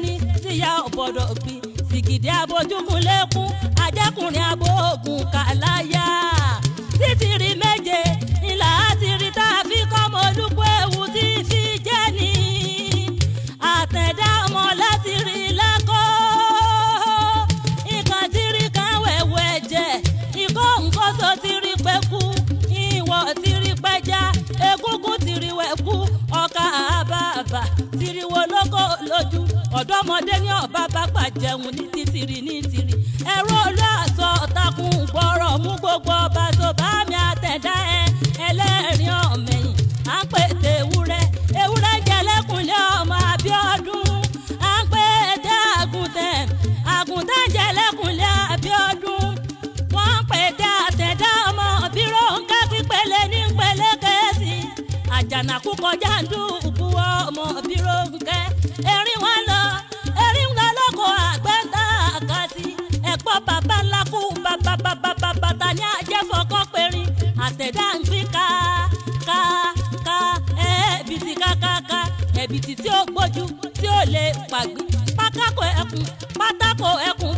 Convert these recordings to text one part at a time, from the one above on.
ní tíya ọ̀bọ̀dọ̀ gbin sìgìdì abojúkun lẹ́kún ajẹ́kùnrin abóògùn kàláyà títìrì méje ìlà àtìrí tá a fi kọ́mọ olúkú ewu tí fi jẹ́ ní àtẹ̀dá ọmọ láti rí lákọ́ ìkan tí rí kan wẹ̀wẹ̀ jẹ́ ìkó nǹkan sọ ti rí pẹ́kú ìwọ̀ ti rí pẹ́já egúngún ti rí wẹ̀kú ọkà àbàbà ti rí wo lóko lójú ọ̀dọ́mọdé ní ọ̀bá bá gbàjẹun ní títìrì ní tìrì ẹ̀rọ olóàsọ takùn gbọ́rọ̀ mú gbogbo ọba tó bá mi àtẹ̀dá ẹlẹ́rìn ọ̀mẹ̀yìn à ń pètè ewúrẹ́ jẹlẹ́kùnlé ọmọ Abíọ́dún à ń pètè àgùntàn jẹlẹ́kùnlé Abíọ́dún wọ́n ń pètè àtẹ̀dá ọmọ Bírónkẹ́ pípele ní pele kẹ́sì àjànàkú kọjá ń dùnkù ọmọ Bírónkẹ́ erin wọn lọ lọ́kọ̀ àgbẹ̀ta àkàtì ẹ̀pọ̀ bàbá ńlá kú bàbá ní àjẹfọ́kọ́ pẹ̀rin àtẹ̀dá ń gbé ká ẹ̀bìtì ká ẹ̀bìtì tí ó gbójú tí ó lè pàgbé pátákó ẹkùn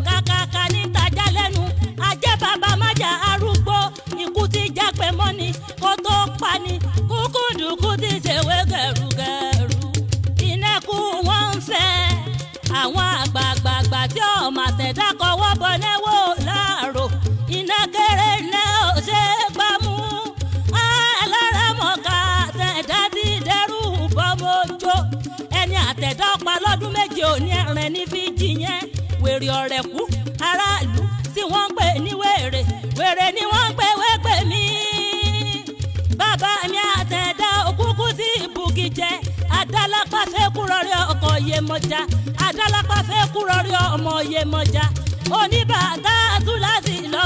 ká ní tajà lẹ́nu ajẹ́ bàbá májà arúgbó ikú ti jápé mọ́ni kó tó pani kúkúdùkú ti ṣèwé gẹ̀rùgẹ̀rù ìnẹ́kù wọ́n ń fẹ́ àwọn àgbààgbà tí ọmọ àtẹ̀dá kọwọ́ bọ náwó láàrò iná kéré iná ò ṣe é gbámú alárẹ̀mọ̀ká àtẹ̀dá ti dẹ́rù bọ́mọ́jọ́ ẹni àtẹ̀dá ọ̀pá lọ́dún méje òní ẹ̀rìn ní fíjì yẹn wèrè ọ̀rẹ́kú aráàlú tí wọ́n ń pè ní wèrè ni wọ́n ń pè wẹ́pẹ̀ mí bàbá mi àtẹ̀dá òkúkú tí ìbùkì jẹ adálápá fẹ́ kúrọ̀rí ọkọ̀ Yemọja adálápá fẹ́ kúrọ̀rí ọmọ Yemọja oníbàtà túláàsì lọ.